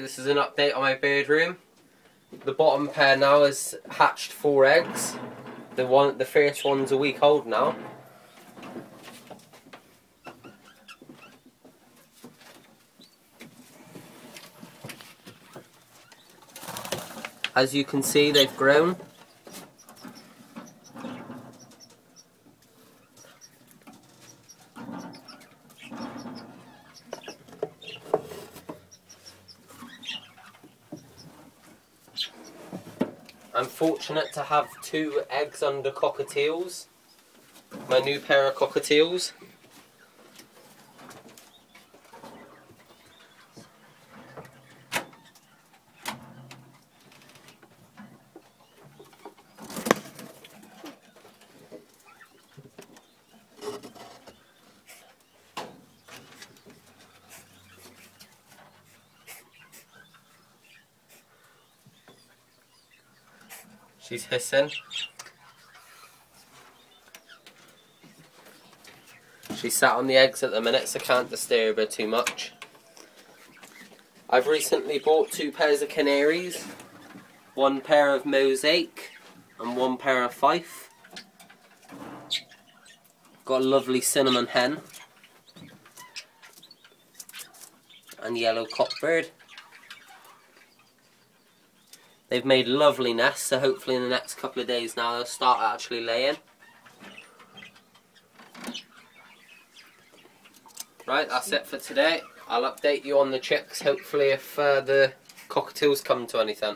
this is an update on my bird room. The bottom pair now has hatched 4 eggs. The first one's a week old now. As you can see, they've grown. I'm fortunate to have 2 eggs under cockatiels, my new pair of cockatiels. She's hissing. She's sat on the eggs at the minute, so can't disturb her too much. I've recently bought 2 pairs of canaries, 1 pair of mosaic and 1 pair of fife. Got a lovely cinnamon hen and yellow cockbird. They've made lovely nests, so hopefully in the next couple of days now they'll start actually laying. Right, that's it for today. I'll update you on the chicks, hopefully if the cockatiels come to anything.